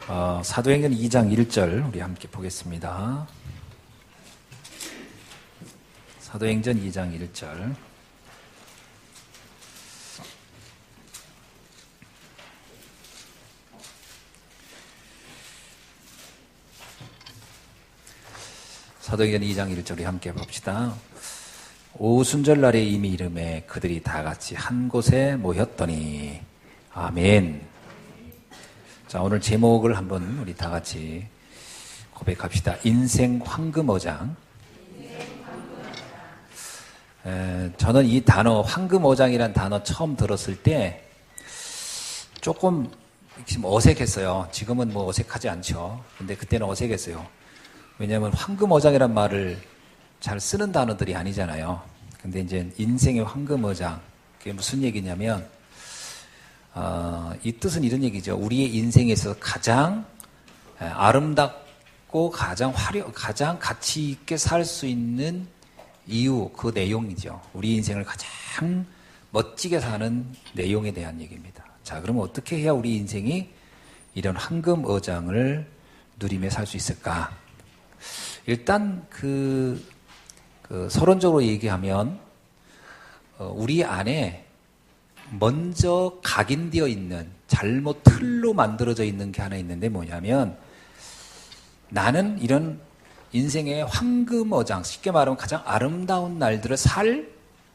사도행전 2장 1절 우리 함께 보겠습니다. 사도행전 2장 1절. 사도행전 2장 1절 우리 함께 봅시다. 오순절날에 이미 이름에 그들이 다 같이 한 곳에 모였더니 아멘. 자, 오늘 제목을 한번 우리 다 같이 고백합시다. 인생 황금어장. 저는 이 단어 황금어장이라는 단어 처음 들었을 때 조금 어색했어요. 지금은 뭐 어색하지 않죠. 근데 그때는 어색했어요. 왜냐하면 황금어장이란 말을 잘 쓰는 단어들이 아니잖아요. 근데 이제 인생의 황금어장, 그게 무슨 얘기냐면 이 뜻은 이런 얘기죠. 우리의 인생에서 가장 아름답고 가장 가치 있게 살 수 있는 이유, 그 내용이죠. 우리 인생을 가장 멋지게 사는 내용에 대한 얘기입니다. 자, 그러면 어떻게 해야 우리 인생이 이런 황금어장을 누리며 살 수 있을까? 일단 서론적으로 얘기하면 우리 안에 먼저 각인되어 있는 잘못 틀로 만들어져 있는 게 하나 있는데 뭐냐면 나는 이런 인생의 황금어장, 쉽게 말하면 가장 아름다운 날들을 살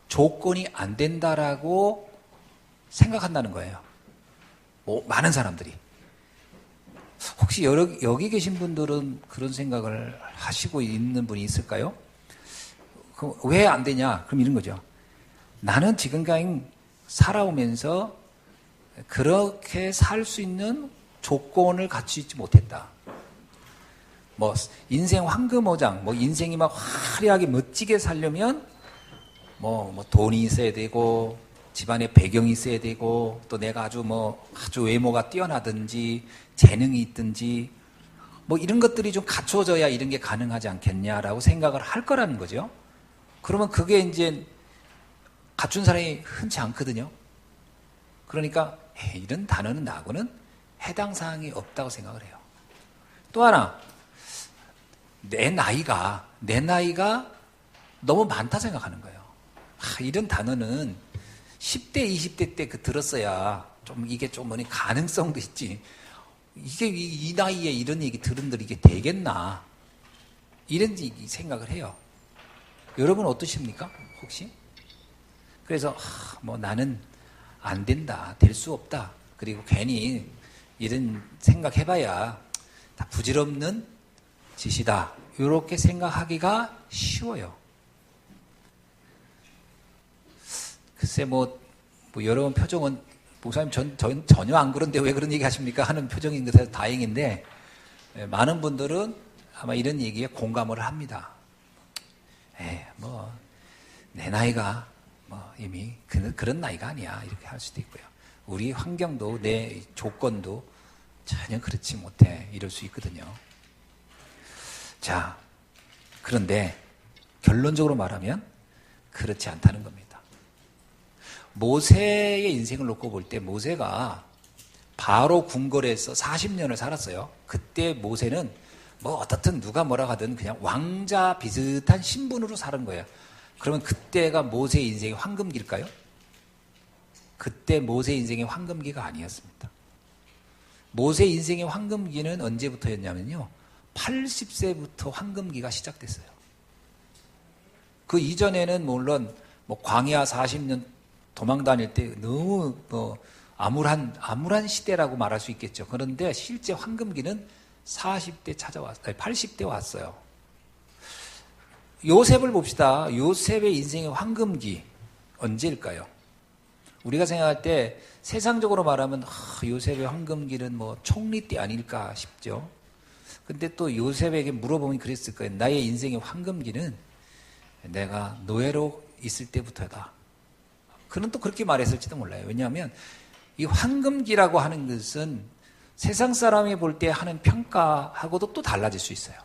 조건이 안 된다라고 생각한다는 거예요. 많은 사람들이. 혹시 여기 계신 분들은 그런 생각을 하시고 있는 분이 있을까요? 왜 안 되냐? 그럼 이런 거죠. 나는 지금까지 살아오면서 그렇게 살 수 있는 조건을 갖추지 못했다. 인생 황금어장, 인생이 막 화려하게 멋지게 살려면 돈이 있어야 되고 집안에 배경이 있어야 되고 또 내가 아주 외모가 뛰어나든지 재능이 있든지 이런 것들이 좀 갖춰져야 이런 게 가능하지 않겠냐라고 생각을 할 거라는 거죠. 그러면 그게 이제 갖춘 사람이 흔치 않거든요. 그러니까 이런 단어는 나하고는 해당 사항이 없다고 생각을 해요. 또 하나, 내 나이가 너무 많다 생각하는 거예요. 이런 단어는 10대, 20대 때 들었어야 이게 좀 가능성도 있지. 이게 이 나이에 이런 얘기 들은들 이게 되겠나? 이런 생각을 해요. 여러분 어떠십니까? 혹시? 그래서 나는 안 된다, 될 수 없다. 그리고 괜히 이런 생각해봐야 다 부질없는 짓이다. 이렇게 생각하기가 쉬워요. 글쎄 여러분 표정은 목사님 전 전혀 안 그런데 왜 그런 얘기 하십니까? 하는 표정인 것에서 다행인데 많은 분들은 아마 이런 얘기에 공감을 합니다. 내 나이가 이미 그런 나이가 아니야. 이렇게 할 수도 있고요. 우리 환경도 내 조건도 전혀 그렇지 못해. 이럴 수 있거든요. 자, 그런데 결론적으로 말하면 그렇지 않다는 겁니다. 모세의 인생을 놓고 볼 때 모세가 바로 궁궐에서 40년을 살았어요. 그때 모세는 어떻든 누가 뭐라 하든 그냥 왕자 비슷한 신분으로 사는 거예요. 그러면 그때가 모세의 인생의 황금기일까요? 그때 모세의 인생의 황금기가 아니었습니다. 모세의 인생의 황금기는 언제부터였냐면요. 80세부터 황금기가 시작됐어요. 그 이전에는 물론 광야 40년 도망 다닐 때 너무 암울한 시대라고 말할 수 있겠죠. 그런데 실제 황금기는 80대 왔어요. 요셉을 봅시다. 요셉의 인생의 황금기 언제일까요? 우리가 생각할 때 세상적으로 말하면 요셉의 황금기는 총리 때 아닐까 싶죠. 근데 또 요셉에게 물어보면 그랬을 거예요. 나의 인생의 황금기는 내가 노예로 있을 때부터다. 그는 또 그렇게 말했을지도 몰라요. 왜냐하면 이 황금기라고 하는 것은 세상 사람이 볼 때 하는 평가하고도 또 달라질 수 있어요.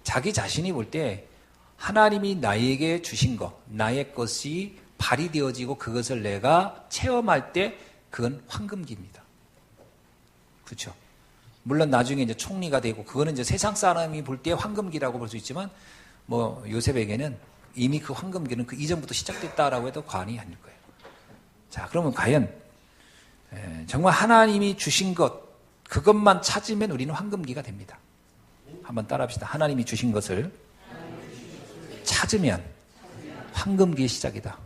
자기 자신이 볼 때 하나님이 나에게 주신 것, 나의 것이 발휘되어지고 그것을 내가 체험할 때 그건 황금기입니다. 그렇죠? 물론 나중에 이제 총리가 되고 그거는 이제 세상 사람이 볼 때 황금기라고 볼 수 있지만 뭐 요셉에게는 이미 그 황금기는 그 이전부터 시작됐다라고 해도 과언이 아닐 거예요. 자, 그러면 과연 정말 하나님이 주신 것 그것만 찾으면 우리는 황금기가 됩니다. 한번 따라합시다. 하나님이 주신 것을 찾으면 황금기의 시작이다.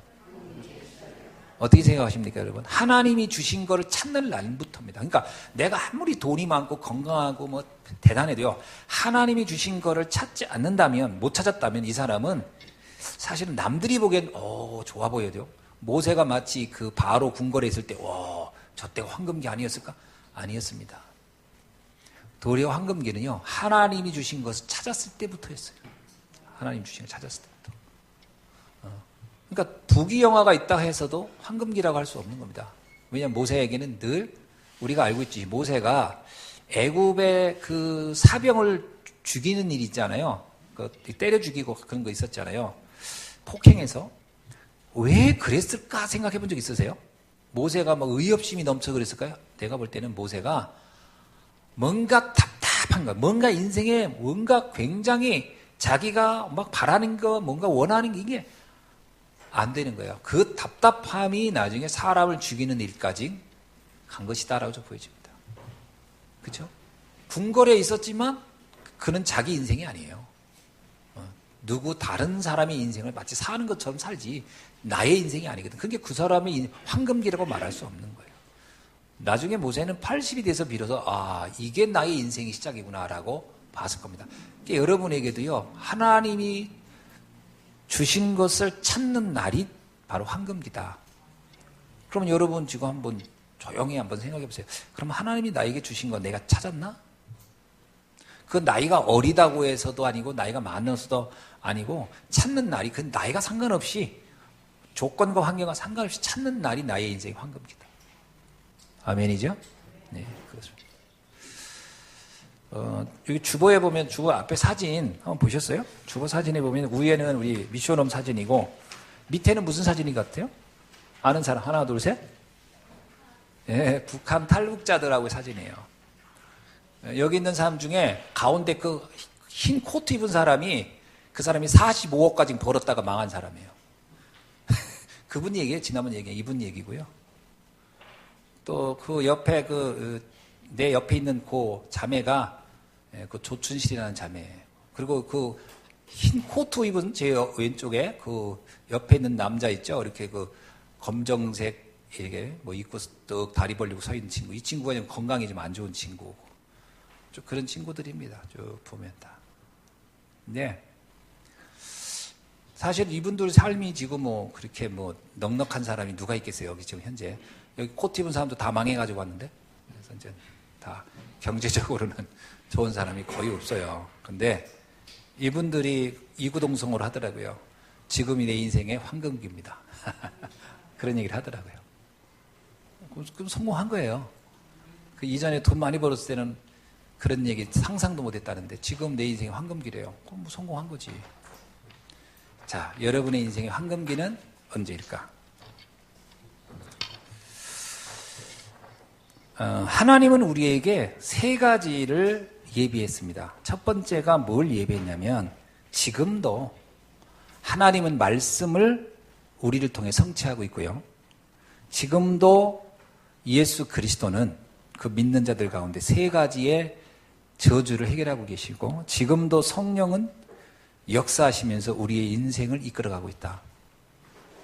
어떻게 생각하십니까, 여러분? 하나님이 주신 거를 찾는 날부터입니다. 그러니까 내가 아무리 돈이 많고 건강하고 뭐 대단해도요, 하나님이 주신 거를 찾지 않는다면, 못 찾았다면 이 사람은 사실은 남들이 보기엔 좋아 보여요. 모세가 마치 그 바로 궁궐에 있을 때 저 때가 황금기 아니었을까? 아니었습니다. 도리어 황금기는요, 하나님이 주신 것을 찾았을 때부터였어요. 하나님 주신 걸 찾았을 때부터. 그러니까 부귀영화가 있다 해서도 황금기라고 할 수 없는 겁니다. 왜냐하면 모세에게는 늘 우리가 알고 있지, 모세가 애굽의 그 사병을 죽이는 일 있잖아요. 그 때려 죽이고 그런 거 있었잖아요. 폭행해서. 왜 그랬을까 생각해 본 적 있으세요? 모세가 막 의협심이 넘쳐 그랬을까요? 내가 볼 때는 모세가 뭔가 답답한 거, 뭔가 인생에 뭔가 굉장히 자기가 막 바라는 거, 뭔가 원하는 게 이게 안 되는 거예요. 그 답답함이 나중에 사람을 죽이는 일까지 간 것이다라고 보여집니다. 그렇죠? 궁궐에 있었지만 그는 자기 인생이 아니에요. 누구 다른 사람의 인생을 마치 사는 것처럼 살지 나의 인생이 아니거든. 그게 그 사람의 황금기라고 말할 수 없는 거예요. 나중에 모세는 80이 돼서 비로소 이게 나의 인생의 시작이구나라고 봤을 겁니다. 그러니까 여러분에게도요, 하나님이 주신 것을 찾는 날이 바로 황금기다. 그럼 여러분 지금 한번 조용히 한번 생각해 보세요. 그럼 하나님이 나에게 주신 거 내가 찾았나? 그 나이가 어리다고 해서도 아니고 나이가 많아서도 아니고 찾는 날이 그 나이가 상관없이 조건과 환경과 상관없이 찾는 날이 나의 인생의 황금기다. 아멘이죠? 네, 그렇습니다. 여기 주보에 보면 주보 앞에 사진 한번 보셨어요? 주보 사진에 보면 위에는 우리 미션홈 사진이고 밑에는 무슨 사진인 것 같아요? 아는 사람 하나 둘 셋? 예, 북한 탈북자들하고의 사진이에요. 여기 있는 사람 중에 가운데 그 흰 코트 입은 사람이 그 사람이 45억까지 벌었다가 망한 사람이에요. 그분 얘기예요. 지난번 얘기예요. 이분 얘기고요. 또 그 옆에 내 옆에 있는 그 자매가 그 조춘실이라는 자매예요. 그리고 그 흰 코트 입은 제 왼쪽에 그 옆에 있는 남자 있죠. 이렇게 그 검정색 이게 뭐 입고 뚝 다리 벌리고 서 있는 친구. 이 친구가 좀 건강이 좀 안 좋은 친구고. 좀 그런 친구들입니다. 쭉 보면 다. 네. 사실 이분들 삶이 지금 뭐 그렇게 뭐 넉넉한 사람이 누가 있겠어요. 여기 지금 현재. 여기 코트 입은 사람도 다 망해가지고 왔는데. 그래서 이제 다 경제적으로는 좋은 사람이 거의 없어요. 근데 이분들이 이구동성으로 하더라고요. 지금이 내 인생의 황금기입니다. 그런 얘기를 하더라고요. 그럼 성공한 거예요. 그 이전에 돈 많이 벌었을 때는 그런 얘기 상상도 못 했다는데 지금 내 인생의 황금기래요. 그럼 뭐 성공한 거지. 자, 여러분의 인생의 황금기는 언제일까? 하나님은 우리에게 세 가지를 예비했습니다. 첫 번째가 뭘 예비했냐면 지금도 하나님은 말씀을 우리를 통해 성취하고 있고요. 지금도 예수 그리스도는 그 믿는 자들 가운데 세 가지의 저주를 해결하고 계시고 지금도 성령은 역사하시면서 우리의 인생을 이끌어가고 있다.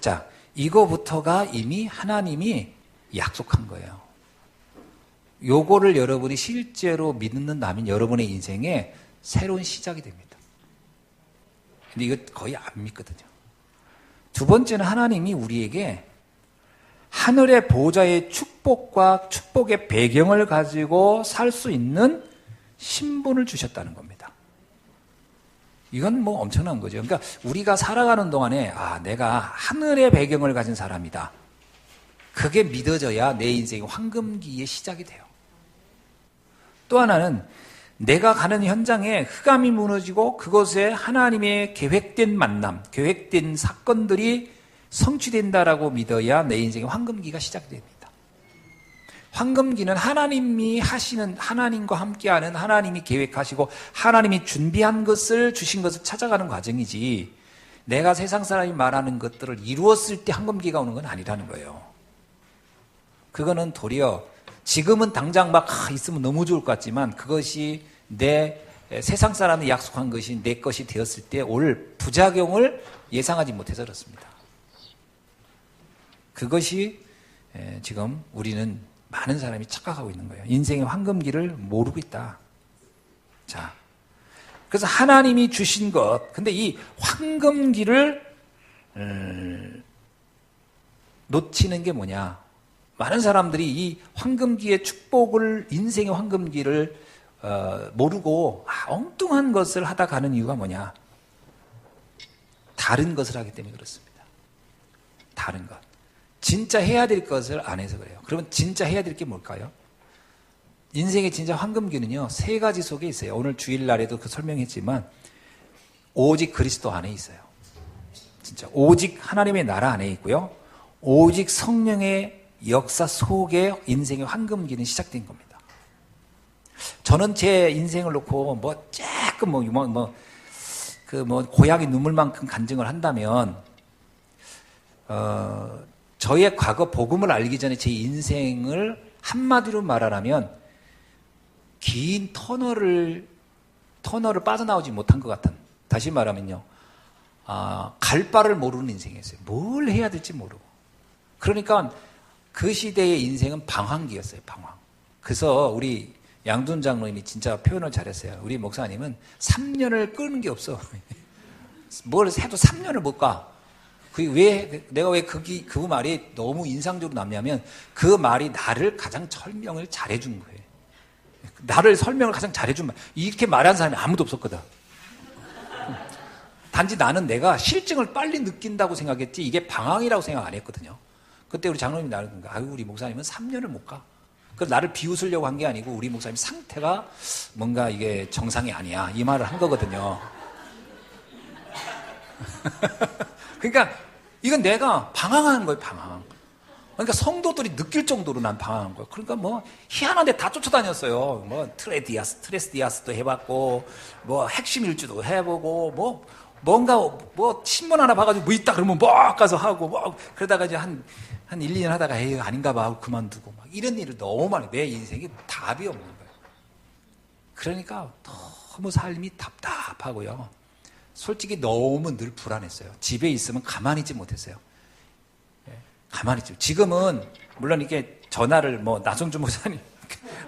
자, 이거부터가 이미 하나님이 약속한 거예요. 요거를 여러분이 실제로 믿는다면 여러분의 인생에 새로운 시작이 됩니다. 근데 이거 거의 안 믿거든요. 두 번째는 하나님이 우리에게 하늘의 보좌의 축복과 축복의 배경을 가지고 살 수 있는 신분을 주셨다는 겁니다. 이건 뭐 엄청난 거죠. 그러니까 우리가 살아가는 동안에 내가 하늘의 배경을 가진 사람이다. 그게 믿어져야 내 인생의 황금기의 시작이 돼요. 또 하나는 내가 가는 현장에 흑암이 무너지고 그것에 하나님의 계획된 만남, 계획된 사건들이 성취된다라고 믿어야 내 인생의 황금기가 시작됩니다. 황금기는 하나님이 하시는, 하나님과 함께하는, 하나님이 계획하시고 하나님이 준비한 것을, 주신 것을 찾아가는 과정이지, 내가 세상 사람이 말하는 것들을 이루었을 때 황금기가 오는 건 아니라는 거예요. 그거는 도리어 지금은 당장 막 있으면 너무 좋을 것 같지만, 그것이 내 세상 사람이 약속한 것이 내 것이 되었을 때 올 부작용을 예상하지 못해서 그렇습니다. 그것이 지금 우리는 많은 사람이 착각하고 있는 거예요. 인생의 황금기를 모르고 있다. 자, 그래서 하나님이 주신 것, 근데 이 황금기를 놓치는 게 뭐냐? 많은 사람들이 이 황금기의 축복을, 인생의 황금기를 모르고 엉뚱한 것을 하다 가는 이유가 뭐냐? 다른 것을 하기 때문에 그렇습니다. 다른 것. 진짜 해야 될 것을 안 해서 그래요. 그러면 진짜 해야 될 게 뭘까요? 인생의 진짜 황금기는요, 세 가지 속에 있어요. 오늘 주일날에도 그 설명했지만, 오직 그리스도 안에 있어요. 진짜 오직 하나님의 나라 안에 있고요, 오직 성령의 역사 속에 인생의 황금기는 시작된 겁니다. 저는 제 인생을 놓고 조금 고양이 눈물만큼 간증을 한다면, 저의 과거 복음을 알기 전에 제 인생을 한마디로 말하라면 긴 터널을 빠져나오지 못한 것 같은, 다시 말하면요, 갈 바를 모르는 인생이었어요. 뭘 해야 될지 모르고. 그러니까 그 시대의 인생은 방황기였어요. 방황. 그래서 우리 양돈 장로님이 진짜 표현을 잘했어요. 우리 목사님은 3년을 끄는 게 없어. 뭘 해도 3년을 못 가. 내가 왜 그 말이 너무 인상적으로 남냐면, 그 말이 나를 가장 설명을 잘해준 거예요. 나를 설명을 가장 잘해준 말. 이렇게 말하는 사람이 아무도 없었거든. 단지 나는 내가 실증을 빨리 느낀다고 생각했지, 이게 방황이라고 생각 안 했거든요. 그때 우리 장로님이 나를 그런가, 우리 목사님은 3년을 못 가. 그래서 나를 비웃으려고 한 게 아니고, 우리 목사님 상태가 뭔가 이게 정상이 아니야, 이 말을 한 거거든요. 그러니까 이건 내가 방황하는 거예요, 방황. 그러니까 성도들이 느낄 정도로 난 방황한 거예요. 그러니까 희한한 데 다 쫓아다녔어요. 트레스 디아스도 해봤고, 핵심 일주도 해보고, 뭔가 신문 하나 봐가지고 있다 그러면 가서 하고, 그러다가 이제 한 1, 2년 하다가 에이 아닌가 봐 하고 그만두고, 이런 일을 너무 많이, 내 인생에 답이 없는 거예요. 그러니까 너무 삶이 답답하고요, 솔직히 너무 늘 불안했어요. 집에 있으면 가만히 있지 못했어요. 가만히 있지. 지금은 물론 이렇게 전화를 나성주 목사님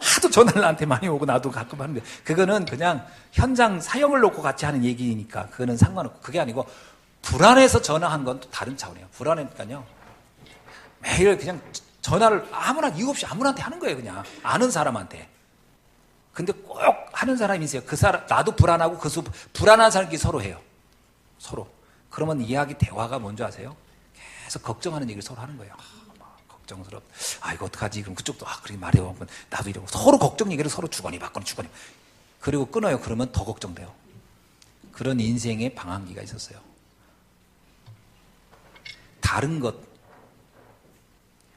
하도 전화를 나한테 많이 오고 나도 가끔 하는데, 그거는 그냥 현장 사역을 놓고 같이 하는 얘기니까 그거는 상관없고, 그게 아니고 불안해서 전화한 건 또 다른 차원이에요. 불안하니까요, 매일 그냥 전화를 아무나 이유 없이 아무나한테 하는 거예요. 그냥 아는 사람한테. 근데 꼭 하는 사람이 있어요. 그 사람, 나도 불안하고 불안한 사람끼리 서로 해요. 서로. 그러면 이야기, 대화가 뭔지 아세요? 계속 걱정하는 얘기를 서로 하는 거예요. 걱정스럽다. 이거 어떡하지? 그럼 그쪽도, 그렇게 말해요. 나도 이러고. 서로 걱정 얘기를 서로 주거니 받거니. 그리고 끊어요. 그러면 더 걱정돼요. 그런 인생의 방황기가 있었어요. 다른 것.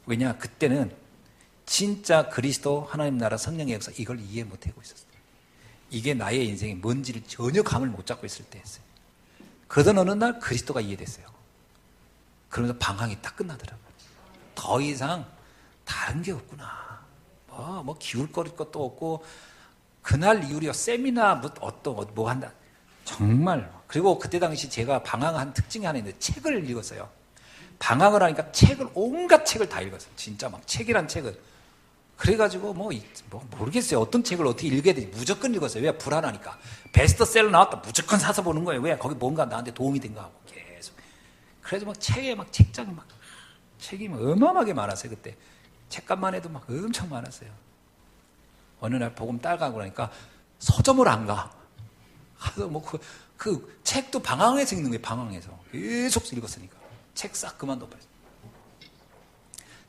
왜냐? 그때는 진짜 그리스도, 하나님 나라, 성령의 역사, 이걸 이해 못하고 있었어요. 이게 나의 인생이 뭔지를 전혀 감을 못 잡고 있을 때였어요. 그러던 어느 날 그리스도가 이해됐어요. 그러면서 방황이 딱 끝나더라고요. 더 이상 다른 게 없구나. 기울 것도 없고, 그날 이후로 세미나 뭐 한다. 정말. 그리고 그때 당시 제가 방황한 특징이 하나 있는데, 책을 읽었어요. 방황을 하니까 온갖 책을 다 읽었어요. 진짜 책이란 책을. 그래가지고 모르겠어요. 어떤 책을 어떻게 읽어야 되지. 무조건 읽었어요. 왜? 불안하니까. 베스트셀러 나왔다. 무조건 사서 보는 거예요. 왜? 거기 뭔가 나한테 도움이 된가 하고 계속. 그래서 책장이 책이 어마어마하게 많았어요. 그때 책값만 해도 엄청 많았어요. 어느 날 복음 따라가고 나니까 서점을 안 가. 가서 그 책도 방황해서 읽는 거예요. 방황해서 계속 읽었으니까 책 싹 그만둬버렸어요.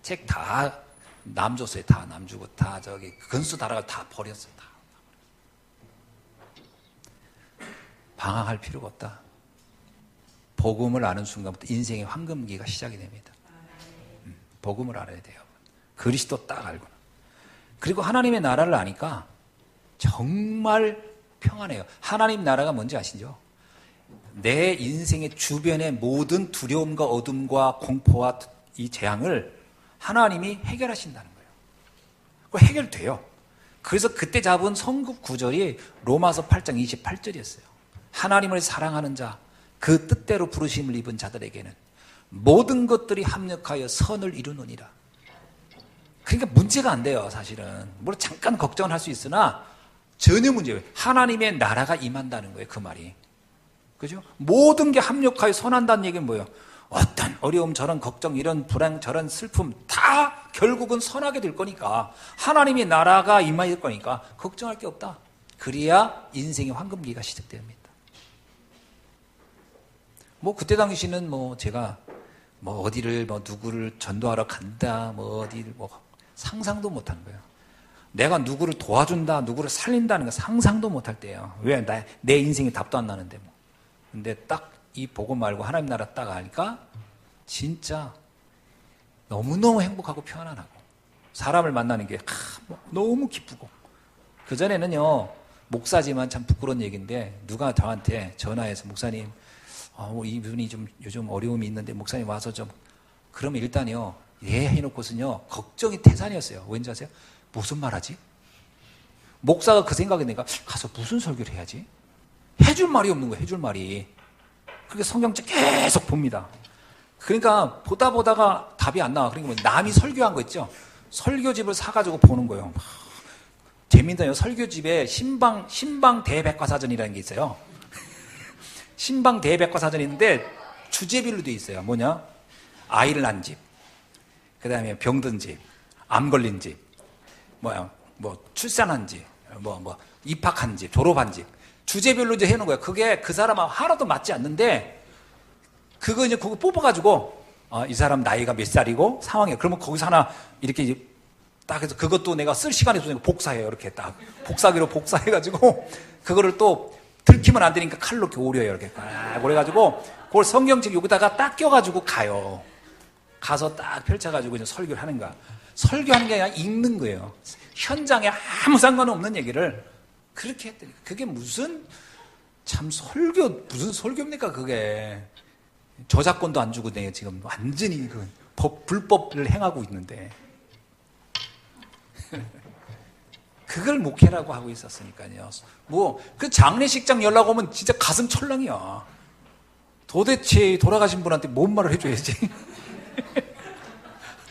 책 다 남 줬어요. 다 남 주고, 다 건수 달아가 다 버렸어요. 다. 방황할 필요가 없다. 복음을 아는 순간부터 인생의 황금기가 시작이 됩니다. 복음을 알아야 돼요. 그리스도 딱 알고는. 그리고 하나님의 나라를 아니까 정말 평안해요. 하나님 나라가 뭔지 아시죠? 내 인생의 주변의 모든 두려움과 어둠과 공포와 이 재앙을 하나님이 해결하신다는 거예요. 그거 해결돼요. 그래서 그때 잡은 성급 구절이 로마서 8장 28절이었어요. 하나님을 사랑하는 자, 그 뜻대로 부르심을 입은 자들에게는 모든 것들이 합력하여 선을 이루느니라. 그러니까 문제가 안 돼요, 사실은. 물론 잠깐 걱정을 할 수 있으나 전혀 문제예요. 하나님의 나라가 임한다는 거예요, 그 말이. 그죠? 모든 게 합력하여 선한다는 얘기는 뭐예요? 어떤 어려움, 저런 걱정, 이런 불안, 저런 슬픔 다 결국은 선하게 될 거니까, 하나님의 나라가 임할 거니까 걱정할 게 없다. 그래야 인생의 황금기가 시작됩니다. 그때 당시는 제가 어디를 누구를 전도하러 간다, 어디를 상상도 못 한 거예요. 내가 누구를 도와준다, 누구를 살린다는 거 상상도 못 할 때예요. 왜? 내 인생에 답도 안 나는데 근데 딱 이 복음 말고 하나님 나라 딱 아니까 진짜 너무너무 행복하고 편안하고 사람을 만나는 게 너무 기쁘고. 그전에는요, 목사지만 참 부끄러운 얘기인데 누가 저한테 전화해서 목사님, 이분이 좀 요즘 어려움이 있는데 목사님 와서 좀, 그러면 일단요, 예 해놓고서는요, 걱정이 태산이었어요. 왠지 아세요? 무슨 말 하지? 목사가 그 생각이 드니까 가서 무슨 설교를 해야지? 해줄 말이 없는 거예요, 해줄 말이. 그렇게 성경책 계속 봅니다. 그러니까 보다가 답이 안 나와. 그러니까 남이 설교한 거 있죠? 설교집을 사가지고 보는 거예요. 재밌네요. 설교집에 신방 대백과사전이라는 게 있어요. 신방 대백과사전이 있는데 주제별로 돼 있어요. 뭐냐? 아이를 낳은 집, 그 다음에 병든 집, 암 걸린 집, 출산한 집, 입학한 집, 졸업한 집. 주제별로 이제 해놓은 거예요. 그게 그 사람하고 하나도 맞지 않는데, 그거 뽑아가지고, 이 사람 나이가 몇 살이고, 상황이에요. 그러면 거기서 하나, 이렇게 이제 딱 해서 그것도 내가 쓸 시간이 없으니까 복사해요. 이렇게 딱. 복사기로 복사해가지고, 그거를 또 들키면 안 되니까 칼로 이렇게 오려요. 이렇게. 그래가지고, 그걸 성경책 여기다가 딱 껴가지고 가요. 가서 딱 펼쳐가지고 이제 설교를 하는 거야. 설교하는 게 아니라 읽는 거예요. 현장에 아무 상관없는 얘기를 그렇게 했더니, 그게 무슨 설교입니까, 그게. 저작권도 안 주고 내가 지금 완전히 불법을 행하고 있는데. 그걸 목회라고 하고 있었으니까요. 그 장례식장 연락 오면 진짜 가슴 철렁이야. 도대체 돌아가신 분한테 뭔 말을 해줘야지.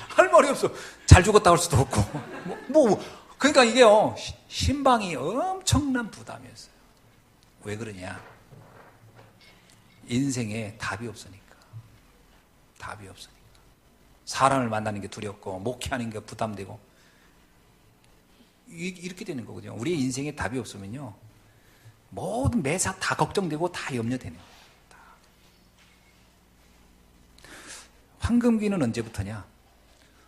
할 말이 없어. 잘 죽었다 할 수도 없고. 그러니까 이게요, 신방이 엄청난 부담이었어요. 왜 그러냐? 인생에 답이 없으니까. 답이 없으니까. 사람을 만나는 게 두렵고, 목회하는 게 부담되고. 이렇게 되는 거거든요. 우리의 인생에 답이 없으면요, 모든 매사 다 걱정되고 다 염려되는 거예요. 다. 황금기는 언제부터냐?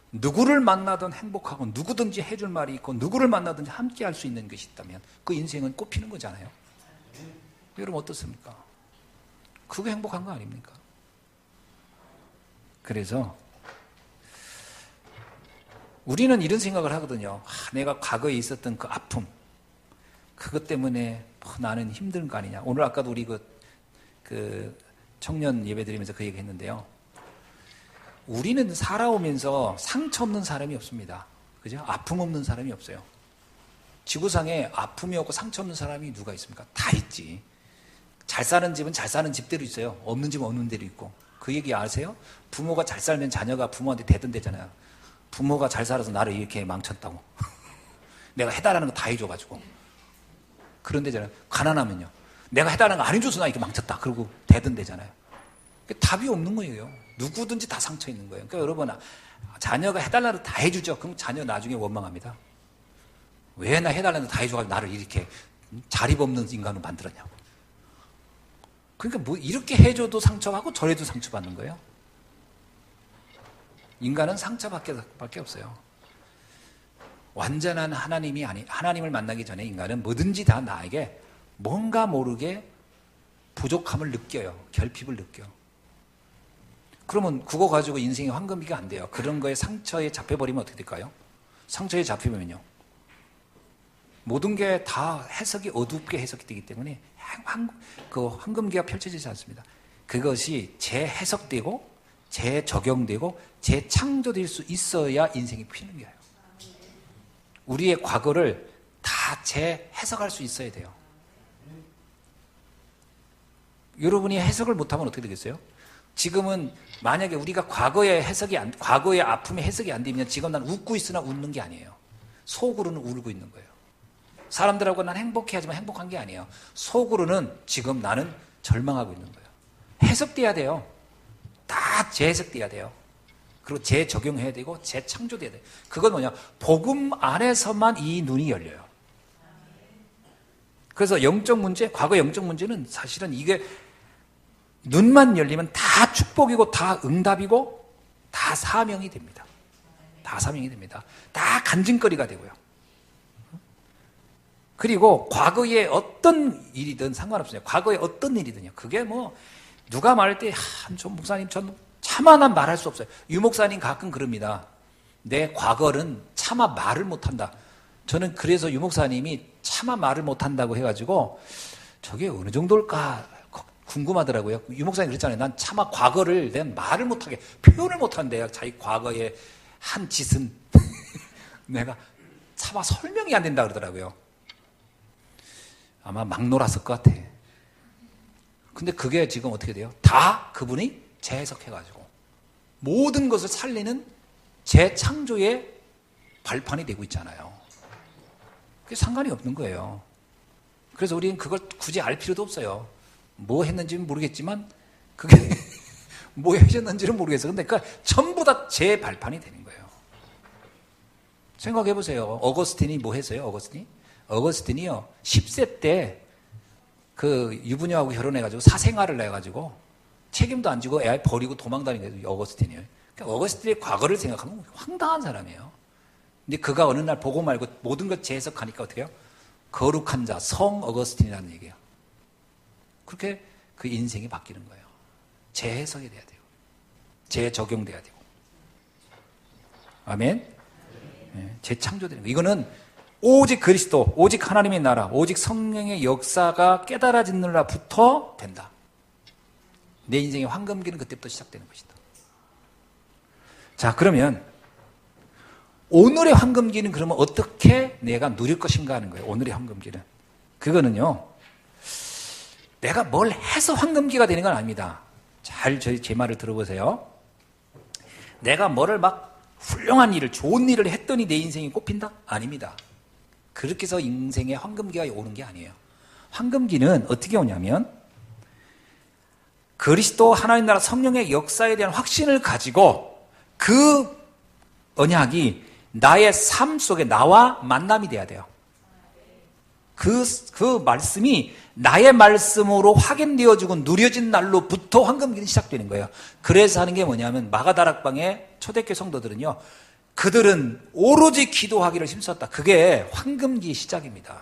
누구를 만나든 행복하고 누구든지 해줄 말이 있고 누구를 만나든지 함께 할 수 있는 것이 있다면 그 인생은 꽃피는 거잖아요. 여러분 어떻습니까? 그게 행복한 거 아닙니까? 그래서 우리는 이런 생각을 하거든요. 내가 과거에 있었던 그 아픔, 그것 때문에 나는 힘든 거 아니냐. 오늘 아까도 우리 그 청년 예배 드리면서 그 얘기 했는데요. 우리는 살아오면서 상처 없는 사람이 없습니다. 그죠? 아픔 없는 사람이 없어요. 지구상에 아픔이 없고 상처 없는 사람이 누가 있습니까? 다 있지. 잘 사는 집은 잘 사는 집대로 있어요. 없는 집은 없는 대로 있고. 그 얘기 아세요? 부모가 잘 살면 자녀가 부모한테 대든대잖아요. 부모가 잘 살아서 나를 이렇게 망쳤다고. 내가 해달라는 거 다 해줘가지고. 그런데잖아요. 가난하면요. 내가 해달라는 거 안 해줘서 나 이렇게 망쳤다. 그러고 대든대잖아요. 답이 없는 거예요. 누구든지 다 상처 있는 거예요. 그러니까 여러분, 자녀가 해달라는 거 다 해주죠. 그럼 자녀 나중에 원망합니다. 왜 나 해달라는 거 다 해줘가지고 나를 이렇게 자립 없는 인간으로 만들었냐고. 그러니까 이렇게 해줘도 상처받고 저래도 상처받는 거예요. 인간은 상처밖에 없어요. 완전한 하나님을 만나기 전에 인간은 뭐든지 다 나에게 뭔가 모르게 부족함을 느껴요. 결핍을 느껴. 그러면 그거 가지고 인생의 황금비가 안 돼요. 그런 거에 상처에 잡혀버리면 어떻게 될까요? 상처에 잡히면요, 모든 게 다 해석이 어둡게 해석이 되기 때문에 그 황금기가 펼쳐지지 않습니다. 그것이 재해석되고 재적용되고 재창조될 수 있어야 인생이 피는 거예요. 우리의 과거를 다 재해석할 수 있어야 돼요. 여러분이 해석을 못하면 어떻게 되겠어요? 지금은 만약에 우리가 과거의 아픔의 해석이 안 되면 지금 난 웃고 있으나 웃는 게 아니에요. 속으로는 울고 있는 거예요. 사람들하고 난 행복해 하지만 행복한 게 아니에요. 속으로는 지금 나는 절망하고 있는 거예요. 해석돼야 돼요. 다 재해석돼야 돼요. 그리고 재적용해야 되고 재창조돼야 돼요. 그건 뭐냐? 복음 안에서만 이 눈이 열려요. 그래서 영적 문제, 과거 영적 문제는 사실은 이게 눈만 열리면 다 축복이고 다 응답이고 다 사명이 됩니다. 다 사명이 됩니다. 다 간증거리가 되고요. 그리고 과거에 어떤 일이든 상관없어요. 과거에 어떤 일이든요. 그게 뭐 누가 말할 때 전 목사님 전 차마 난 말할 수 없어요. 유 목사님 가끔 그럽니다. 내 과거는 차마 말을 못한다. 저는 그래서 유 목사님이 차마 말을 못한다고 해가지고 저게 어느 정도일까 궁금하더라고요. 유 목사님 그랬잖아요. 난 차마 과거를 난 말을 못하게 표현을 못한대요. 자기 과거에 한 짓은 내가 차마 설명이 안 된다 그러더라고요. 아마 막 놀았을 것 같아. 근데 그게 지금 어떻게 돼요? 다 그분이 재해석해가지고 모든 것을 살리는 재창조의 발판이 되고 있잖아요. 그게 상관이 없는 거예요. 그래서 우리는 그걸 굳이 알 필요도 없어요. 뭐 했는지는 모르겠지만 그게 뭐 하셨는지는 모르겠어요. 근데 그러니까 전부 다 재발판이 되는 거예요. 생각해 보세요. 어거스틴이 뭐 했어요? 어거스틴이요 10세 때 그 유부녀하고 결혼해가지고 사생활을 내가지고 책임도 안 지고 애 버리고 도망다니는 거예요. 어거스틴이요. 그러니까 어거스틴의 과거를 생각하면 황당한 사람이에요. 근데 그가 어느 날 보고 말고 모든 걸 재해석하니까 어떻게 해요? 거룩한 자, 성 어거스틴이라는 얘기예요. 그렇게 그 인생이 바뀌는 거예요. 재해석이 돼야 돼요. 재적용돼야 되고. 아멘? 네, 재창조되는 거예요. 이거는 오직 그리스도, 오직 하나님의 나라, 오직 성령의 역사가 깨달아지느라부터 된다. 내 인생의 황금기는 그때부터 시작되는 것이다. 자, 그러면 오늘의 황금기는 그러면 어떻게 내가 누릴 것인가 하는 거예요. 오늘의 황금기는. 그거는요. 내가 뭘 해서 황금기가 되는 건 아닙니다. 잘 제 말을 들어보세요. 내가 뭐를 막 훌륭한 일을, 좋은 일을 했더니 내 인생이 꽃핀다? 아닙니다. 그렇게 해서 인생에 황금기가 오는 게 아니에요. 황금기는 어떻게 오냐면 그리스도 하나님 나라 성령의 역사에 대한 확신을 가지고 그 언약이 나의 삶 속에 나와 만남이 돼야 돼요. 그 말씀이 나의 말씀으로 확인되어지고 누려진 날로부터 황금기는 시작되는 거예요. 그래서 하는 게 뭐냐면 마가다락방의 초대교회 성도들은요. 그들은 오로지 기도하기를 힘썼다. 그게 황금기의 시작입니다.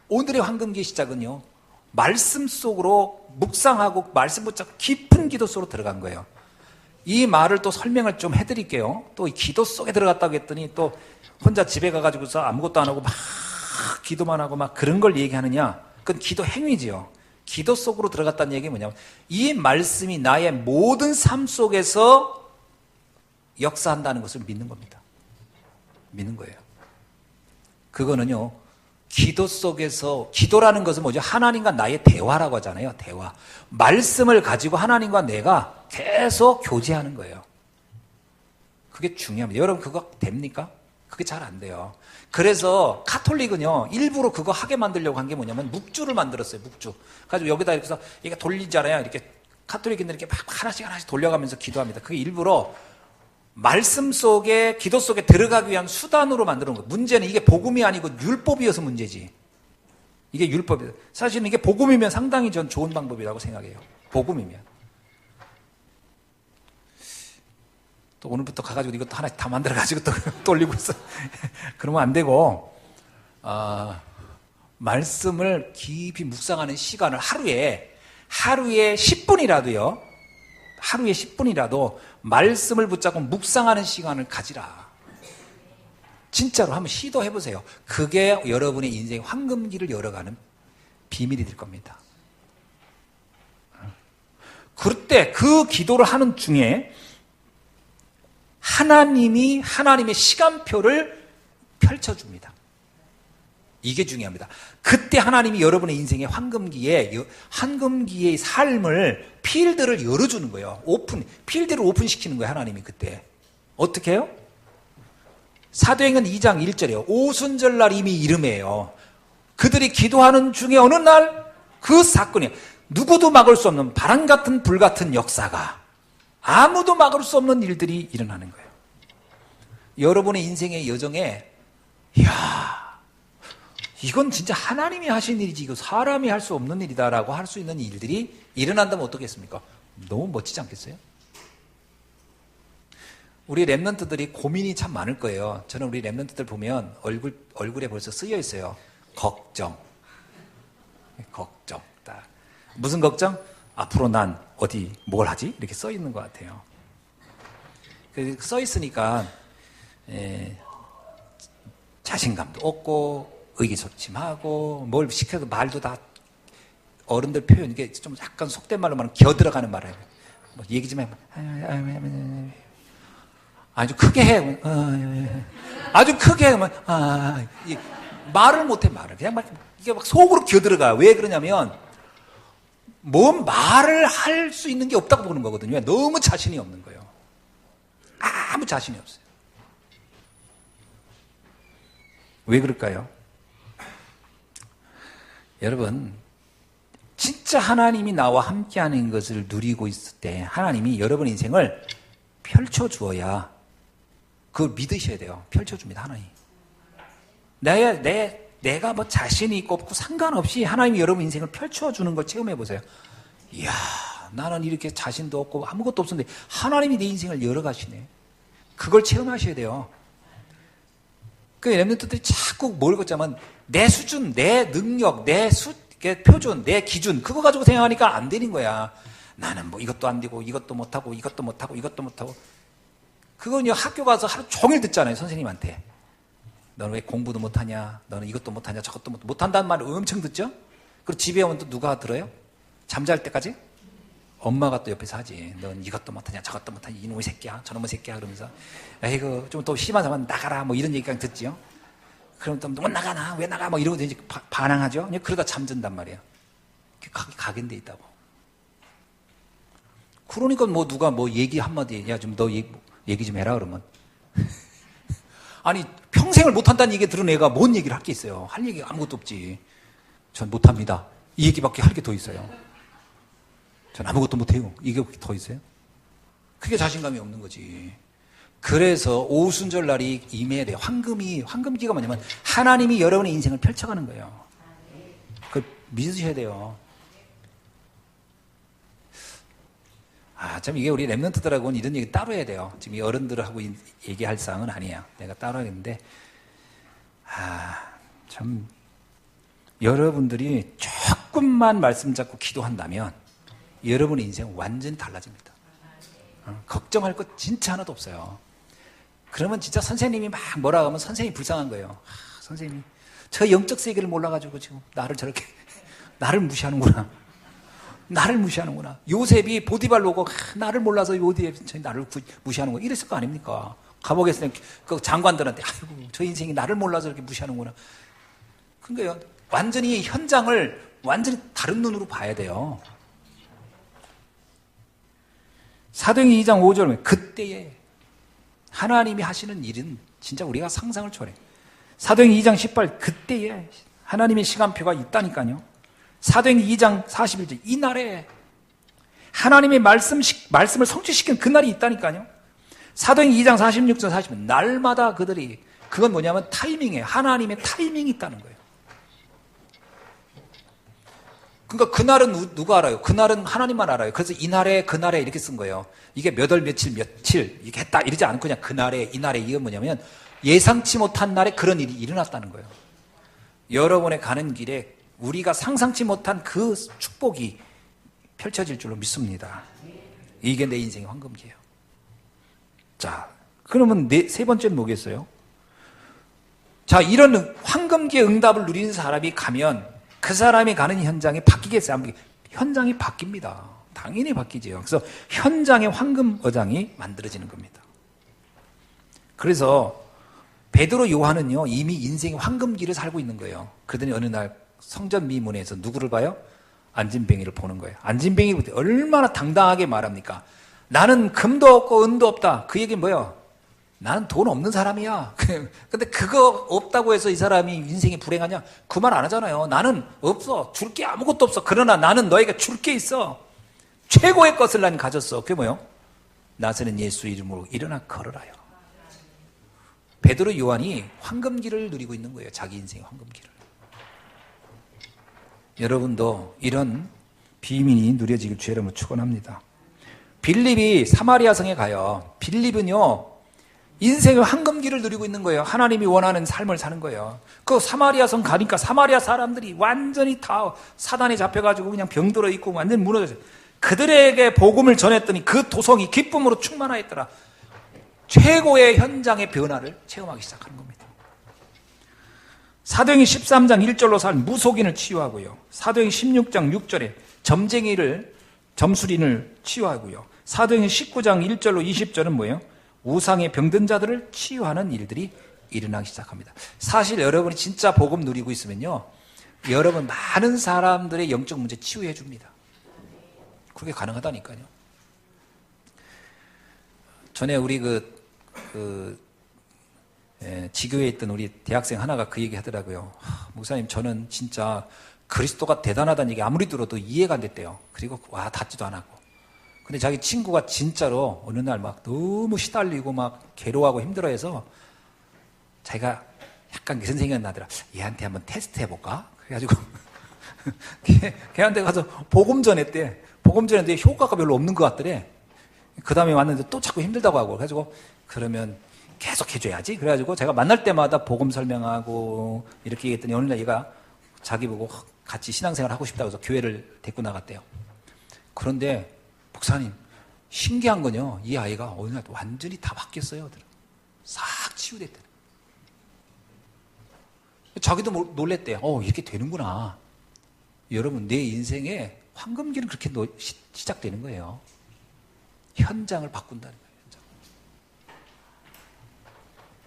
오늘의 황금기의 시작은요. 말씀 속으로 묵상하고 말씀 붙잡고 깊은 기도 속으로 들어간 거예요. 이 말을 또 설명을 좀 해드릴게요. 또 이 기도 속에 들어갔다고 했더니 또 혼자 집에 가가지고서 아무것도 안 하고 막 기도만 하고 막 그런 걸 얘기하느냐? 그건 기도 행위지요. 기도 속으로 들어갔다는 얘기가 뭐냐면 이 말씀이 나의 모든 삶 속에서 역사한다는 것을 믿는 겁니다. 믿는 거예요. 그거는요. 기도 속에서 기도라는 것은 뭐죠? 하나님과 나의 대화라고 하잖아요. 대화. 말씀을 가지고 하나님과 내가 계속 교제하는 거예요. 그게 중요합니다. 여러분 그거 됩니까? 그게 잘 안 돼요. 그래서 카톨릭은요. 일부러 그거 하게 만들려고 한 게 뭐냐면 묵주를 만들었어요. 묵주. 가지고 여기다 이렇게 해서 이게 돌리잖아요. 이렇게 카톨릭인들 이렇게 막 하나씩 돌려가면서 기도합니다. 그게 일부러 말씀 속에 기도 속에 들어가기 위한 수단으로 만들어 놓은 거예요. 문제는 이게 복음이 아니고 율법이어서 문제지. 이게 율법이에요. 사실은 이게 복음이면 상당히 전 좋은 방법이라고 생각해요. 복음이면. 또 오늘부터 가가지고 이것도 하나씩 다 만들어가지고 또 돌리고 있어. 그러면 안 되고, 말씀을 깊이 묵상하는 시간을 하루에 10분이라도요, 하루에 10분이라도 말씀을 붙잡고 묵상하는 시간을 가지라. 진짜로 한번 시도해보세요. 그게 여러분의 인생의 황금기를 열어가는 비밀이 될 겁니다. 그럴 때 그 기도를 하는 중에 하나님이 하나님의 시간표를 펼쳐줍니다. 이게 중요합니다. 그때 하나님이 여러분의 인생의 황금기의 삶을, 필드를 열어주는 거예요. 필드를 오픈시키는 거예요. 하나님이 그때. 어떻게 해요? 사도행전 2장 1절이에요. 오순절날 이미 이름이에요. 그들이 기도하는 중에 어느 날 그 사건이 누구도 막을 수 없는 바람 같은 불 같은 역사가, 아무도 막을 수 없는 일들이 일어나는 거예요. 여러분의 인생의 여정에, 이야, 이건 진짜 하나님이 하신 일이지 이거 사람이 할 수 없는 일이다라고 할 수 있는 일들이 일어난다면 어떻겠습니까? 너무 멋지지 않겠어요? 우리 랩런트들이 고민이 참 많을 거예요. 저는 우리 랩런트들 보면 얼굴에 벌써 쓰여 있어요. 걱정. 무슨 걱정? 앞으로 난 어디 뭘 하지? 이렇게 써 있는 것 같아요. 써 있으니까 자신감도 없고 의기소침하고 뭘 시켜도 말도 다 어른들 표현, 이게 좀 약간 속된 말로 말하면 겨들어가는 말이에요. 뭐 얘기 좀 해. 아주 크게 해. 아주 크게 하면 말을 못해. 그냥 이게 막 속으로 겨들어가. 왜 그러냐면 뭔 말을 할 수 있는 게 없다고 보는 거거든요. 너무 자신이 없는 거예요. 아무 자신이 없어요. 왜 그럴까요? 여러분, 진짜 하나님이 나와 함께하는 것을 누리고 있을 때 하나님이 여러분 인생을 펼쳐주어야 그걸 믿으셔야 돼요. 펼쳐줍니다. 하나님. 내가 뭐 자신이 있고 없고 상관없이 하나님이 여러분 인생을 펼쳐주는 걸 체험해 보세요. 이야, 나는 이렇게 자신도 없고 아무것도 없었는데 하나님이 내 인생을 열어가시네. 그걸 체험하셔야 돼요. 그 렘넌트들이 자꾸 뭘 걷자면 내 수준, 내 능력, 내 표준, 내 기준, 그거 가지고 생각하니까 안 되는 거야. 나는 뭐 이것도 안 되고 이것도 못하고 이것도 못하고 이것도 못하고. 그건 학교 가서 하루 종일 듣잖아요. 선생님한테. 너는 왜 공부도 못하냐? 너는 이것도 못하냐? 저것도 못한다는 말을 엄청 듣죠? 그리고 집에 오면 또 누가 들어요? 잠잘 때까지? 엄마가 또 옆에서 하지. 넌 이것도 못하냐? 저것도 못하냐? 이놈의 새끼야? 저놈의 새끼야? 그러면서 에이구 좀 또 심한 사람은 나가라 뭐 이런 얘기까지 듣지요? 그럼 또 못 나가나? 왜 나가? 뭐 이러고 이제 반항하죠? 그러다 잠든단 말이에요. 각인돼 있다고. 그러니까 뭐 누가 뭐 얘기 한마디, 야 좀 너 얘기 좀 해라 그러면. 아니 평생을 못한다는 얘기 들은 애가 뭔 얘기를 할 게 있어요. 할 얘기가 아무것도 없지. 전 못합니다. 이 얘기밖에 할 게 더 있어요. 전 아무것도 못해요. 이게 더 있어요? 그게 자신감이 없는 거지. 그래서 오순절 날이 임해야 돼요. 황금기가 뭐냐면 하나님이 여러분의 인생을 펼쳐가는 거예요. 그걸 믿으셔야 돼요. 참 이게 우리 랩런트들하고는 이런 얘기 따로 해야 돼요. 지금 이 어른들하고 얘기할 사항은 아니에요. 내가 따로 하겠는데, 참 여러분들이 조금만 말씀 잡고 기도한다면 여러분의 인생은 완전히 달라집니다. 걱정할 것 진짜 하나도 없어요. 그러면 진짜 선생님이 막 뭐라 하면 선생님이 불쌍한 거예요. 선생님이 저 영적 세계를 몰라가지고 지금 나를 저렇게 나를 무시하는구나. 나를 무시하는구나. 요셉이 보디발로 오고 나를 몰라서 요셉이 나를 무시하는구나. 이랬을 거 아닙니까? 감옥에서 그 장관들한테 아이고 저 인생이 나를 몰라서 이렇게 무시하는구나. 그러니까 완전히 현장을 완전히 다른 눈으로 봐야 돼요. 사도행전 2장 5절에 그때에 하나님이 하시는 일은 진짜 우리가 상상을 초월해. 사도행전 2장 18 그때에 하나님의 시간표가 있다니까요. 사도행전 2장 41절 이날에 하나님의 말씀을 성취시킨 그날이 있다니까요. 사도행전 2장 46절 40절 날마다 그들이 그건 뭐냐면 타이밍이에요. 하나님의 타이밍이 있다는 거예요. 그러니까 그날은 누가 알아요? 그날은 하나님만 알아요. 그래서 이날에 그날에 이렇게 쓴 거예요. 이게 몇 월 며칠 이렇게 했다 이러지 않고 그냥 그날에 이날에 이건 뭐냐면 예상치 못한 날에 그런 일이 일어났다는 거예요. 여러분의 가는 길에 우리가 상상치 못한 그 축복이 펼쳐질 줄로 믿습니다. 이게 내 인생의 황금기예요. 자, 그러면 세 번째는 뭐겠어요? 자, 이런 황금기의 응답을 누리는 사람이 가면 그 사람이 가는 현장이 바뀌겠어요? 안 바뀌겠어요? 현장이 바뀝니다. 당연히 바뀌죠. 그래서 현장의 황금 어장이 만들어지는 겁니다. 그래서 베드로 요한은요, 이미 인생의 황금기를 살고 있는 거예요. 그러더니 어느 날 성전 미문에서 누구를 봐요? 안진뱅이를 보는 거예요. 안진뱅이부터 얼마나 당당하게 말합니까? 나는 금도 없고 은도 없다. 그 얘기는 뭐예요? 나는 돈 없는 사람이야. 근데 그거 없다고 해서 이 사람이 인생이 불행하냐? 그 말 안 하잖아요. 나는 없어. 줄 게 아무것도 없어. 그러나 나는 너에게 줄 게 있어. 최고의 것을 난 가졌어. 그게 뭐예요? 나서는 예수 이름으로 일어나 걸어라요. 베드로 요한이 황금기를 누리고 있는 거예요. 자기 인생의 황금기를. 여러분도 이런 비밀이 누려지길 주의 이름으로 축원합니다. 빌립이 사마리아 성에 가요. 빌립은요, 인생의 황금기를 누리고 있는 거예요. 하나님이 원하는 삶을 사는 거예요. 그 사마리아 성 가니까 사마리아 사람들이 완전히 다 사단에 잡혀가지고 그냥 병들어 있고 완전히 무너졌어요. 그들에게 복음을 전했더니 그 도성이 기쁨으로 충만하였더라. 최고의 현장의 변화를 체험하기 시작하는 겁니다. 사도행전 13장 1절로 살 무속인을 치유하고요. 사도행전 16장 6절에 점술인을 치유하고요. 사도행전 19장 1절로 20절은 뭐예요? 우상의 병든 자들을 치유하는 일들이 일어나기 시작합니다. 사실 여러분이 진짜 복음 누리고 있으면요, 여러분 많은 사람들의 영적 문제 치유해 줍니다. 그게 가능하다니까요. 전에 우리 지교에 있던 우리 대학생 하나가 그 얘기 하더라고요. 목사님, 저는 진짜 그리스도가 대단하다는 얘기 아무리 들어도 이해가 안 됐대요. 그리고 와 닿지도 안 하고. 근데 자기 친구가 진짜로 어느 날 막 너무 시달리고 막 괴로워하고 힘들어해서 자기가 약간 그런 생각이 나더라. 얘한테 한번 테스트 해볼까? 그래가지고 걔한테 가서 복음 전했대. 복음 전했는데 효과가 별로 없는 것 같더래. 그 다음에 왔는데 또 자꾸 힘들다고 하고. 그래가지고 그러면 계속 해줘야지. 그래가지고 제가 만날 때마다 복음 설명하고 이렇게 얘기했더니 어느 날 얘가 자기 보고 같이 신앙생활 하고 싶다고 해서 교회를 데리고 나갔대요. 그런데 목사님, 신기한 건요, 이 아이가 어느 날 완전히 다 바뀌었어요. 싹 치유됐대. 자기도 놀랬대요. 이렇게 되는구나. 여러분, 내 인생에 황금기는 그렇게 시작되는 거예요. 현장을 바꾼다는 거예요. 현장.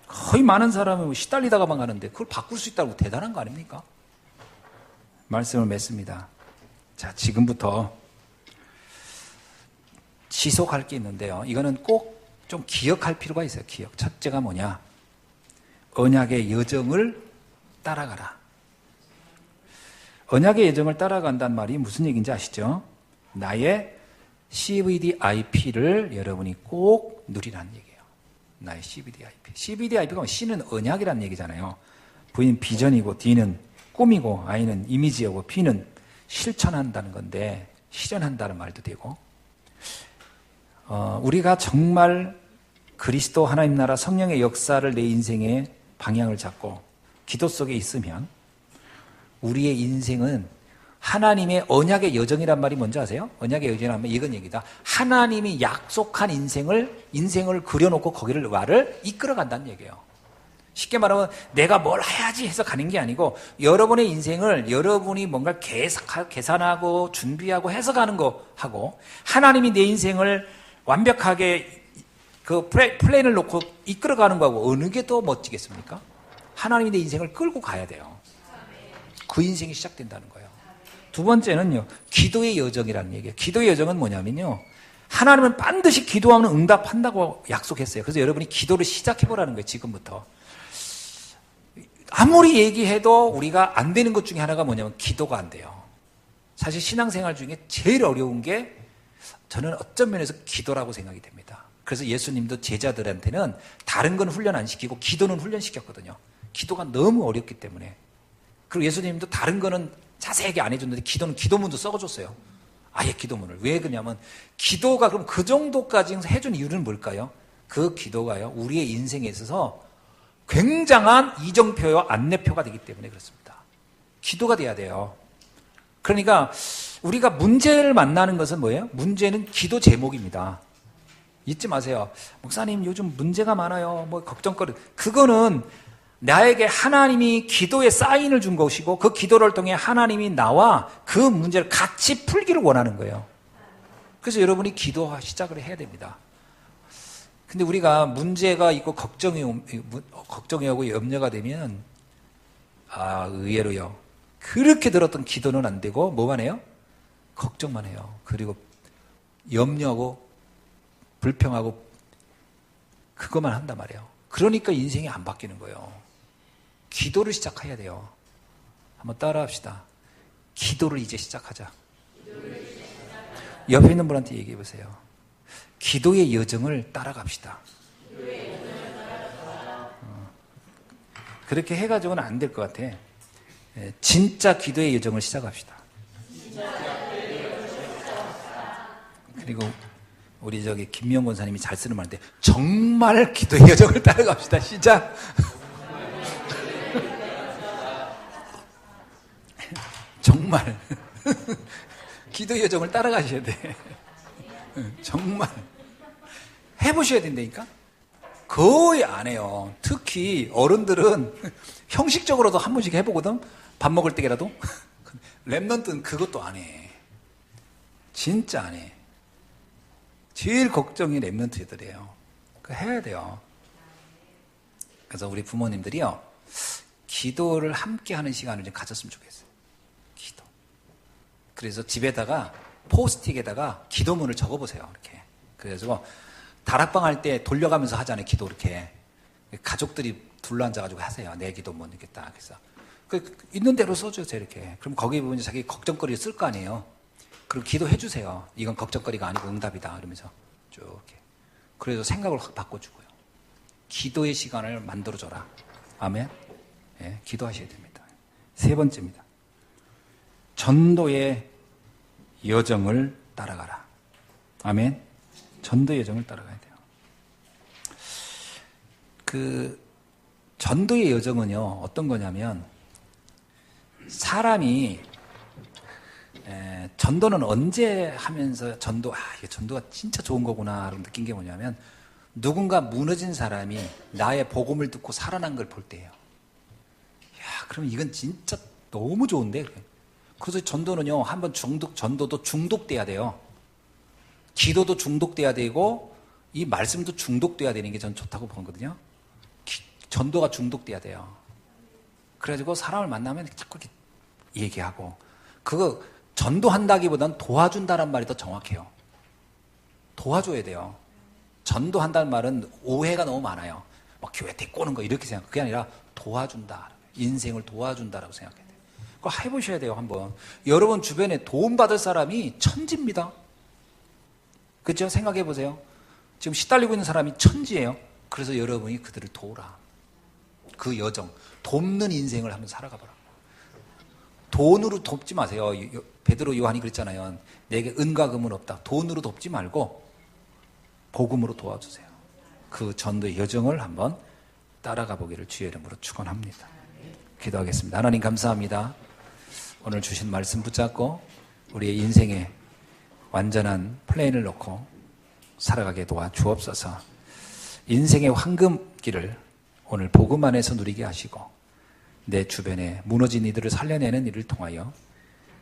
거의 많은 사람은 시달리다가만 가는데 그걸 바꿀 수 있다고 대단한 거 아닙니까? 말씀을 맺습니다. 자, 지금부터 지속할 게 있는데요. 이거는 꼭 좀 기억할 필요가 있어요. 기억. 첫째가 뭐냐? 언약의 여정을 따라가라. 언약의 여정을 따라간다는 말이 무슨 얘기인지 아시죠? 나의 CVDIP를 여러분이 꼭 누리라는 얘기예요. 나의 CVDIP. CVDIP가 C는 언약이라는 얘기잖아요. V는 비전이고 D는 꿈이고 I는 이미지이고 P는 실천한다는 건데 실현한다는 말도 되고, 우리가 정말 그리스도 하나님 나라 성령의 역사를 내 인생의 방향을 잡고 기도 속에 있으면 우리의 인생은 하나님의 언약의 여정이란 말이 뭔지 아세요? 언약의 여정이란 말이 이건 얘기다. 하나님이 약속한 인생을 그려놓고 거기를 나를 이끌어간다는 얘기예요. 쉽게 말하면 내가 뭘 해야지 해서 가는 게 아니고 여러분의 인생을 여러분이 뭔가 계산하고 준비하고 해서 가는 거 하고, 하나님이 내 인생을 완벽하게 그 플랜을 놓고 이끌어가는 거하고 어느 게 더 멋지겠습니까? 하나님이 내 인생을 끌고 가야 돼요. 그 인생이 시작된다는 거예요. 두 번째는요, 기도의 여정이라는 얘기예요. 기도의 여정은 뭐냐면요, 하나님은 반드시 기도하면 응답한다고 약속했어요. 그래서 여러분이 기도를 시작해보라는 거예요. 지금부터. 아무리 얘기해도 우리가 안 되는 것 중에 하나가 뭐냐면 기도가 안 돼요. 사실 신앙생활 중에 제일 어려운 게 저는 어떤 면에서 기도라고 생각이 됩니다. 그래서 예수님도 제자들한테는 다른 건 훈련 안 시키고 기도는 훈련시켰거든요. 기도가 너무 어렵기 때문에. 그리고 예수님도 다른 거는 자세하게 안 해줬는데 기도는 기도문도 써줬어요. 아예 기도문을. 왜 그러냐면 기도가 그럼 그 정도까지 해준 이유는 뭘까요? 그 기도가요, 우리의 인생에 있어서 굉장한 이정표요, 안내표가 되기 때문에 그렇습니다. 기도가 돼야 돼요. 그러니까 우리가 문제를 만나는 것은 뭐예요? 문제는 기도 제목입니다. 잊지 마세요. 목사님, 요즘 문제가 많아요. 뭐 걱정거리. 그거는 나에게 하나님이 기도의 사인을 준 것이고 그 기도를 통해 하나님이 나와 그 문제를 같이 풀기를 원하는 거예요. 그래서 여러분이 기도 시작을 해야 됩니다. 근데 우리가 문제가 있고 걱정이 오고 염려가 되면 의외로요. 그렇게 들었던 기도는 안 되고 뭐만 해요? 걱정만 해요. 그리고 염려하고 불평하고 그것만 한단 말이에요. 그러니까 인생이 안 바뀌는 거예요. 기도를 시작해야 돼요. 한번 따라합시다. 기도를 이제 시작하자. 옆에 있는 분한테 얘기해 보세요. 기도의 여정을 따라갑시다. 그렇게 해가지고는 안 될 것 같아. 진짜 기도의 여정을 시작합시다. 그리고 우리 김미영 권사님이 잘 쓰는 말인데 정말 기도의 여정을 따라갑시다. 시작. 정말 기도의 여정을 따라가셔야 돼. 정말 해보셔야 된다니까. 거의 안 해요. 특히 어른들은 형식적으로도 한 번씩 해보거든. 밥 먹을 때라도. 랩런트는 그것도 안 해. 진짜 안 해. 제일 걱정이 랩런트 애들이에요. 그거 해야 돼요. 그래서 우리 부모님들이요, 기도를 함께 하는 시간을 좀 가졌으면 좋겠어요. 기도. 그래서 집에다가 포스트잇에다가 기도문을 적어보세요. 이렇게. 그래서 다락방 할 때 돌려가면서 하잖아요. 기도 이렇게. 가족들이 둘러앉아가지고 하세요. 내 기도문 이렇게 딱 해서. 있는 대로 써주세요. 이렇게. 그럼 거기에 보면 자기 걱정거리를 쓸 거 아니에요. 그럼 기도해 주세요. 이건 걱정거리가 아니고 응답이다. 이러면서 쭉 이렇게. 그래서 생각을 확 바꿔주고요. 기도의 시간을 만들어줘라. 아멘. 예, 기도하셔야 됩니다. 세 번째입니다. 전도의 여정을 따라가라. 아멘. 전도의 여정을 따라가야 돼요. 전도의 여정은요, 어떤 거냐면, 사람이, 전도는 언제 하면서 이게 전도가 진짜 좋은 거구나, 라고 느낀 게 뭐냐면, 누군가 무너진 사람이 나의 복음을 듣고 살아난 걸 볼 때예요. 그럼 이건 진짜 너무 좋은데? 그래서 전도는요, 한번 전도도 중독돼야 돼요. 기도도 중독돼야 되고, 이 말씀도 중독돼야 되는 게 전 좋다고 보거든요. 전도가 중독돼야 돼요. 그래가지고 사람을 만나면 자꾸 이렇게 얘기하고, 그거 전도한다기보다는 도와준다는 말이 더 정확해요. 도와줘야 돼요. 전도한다는 말은 오해가 너무 많아요. 막 교회 데리고 오는 거 이렇게 생각, 그게 아니라 도와준다. 인생을 도와준다라고 생각해야 돼요. 그거 해보셔야 돼요, 한번. 여러분 주변에 도움받을 사람이 천지입니다. 그렇죠? 생각해 보세요. 지금 시달리고 있는 사람이 천지예요. 그래서 여러분이 그들을 도우라. 그 여정, 돕는 인생을 한번 살아가 보라. 돈으로 돕지 마세요. 베드로 요한이 그랬잖아요. 내게 은과 금은 없다. 돈으로 돕지 말고 복음으로 도와주세요. 그 전도의 여정을 한번 따라가 보기를 주의 이름으로 축원합니다. 기도하겠습니다. 하나님 감사합니다. 오늘 주신 말씀 붙잡고 우리의 인생에 완전한 플랜을 놓고 살아가게 도와주옵소서. 인생의 황금길을 오늘 복음 안에서 누리게 하시고 내 주변에 무너진 이들을 살려내는 일을 통하여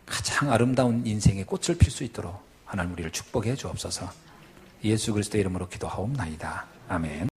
가장 아름다운 인생의 꽃을 필 수 있도록 하나님 우리를 축복해 주옵소서. 예수 그리스도의 이름으로 기도하옵나이다. 아멘.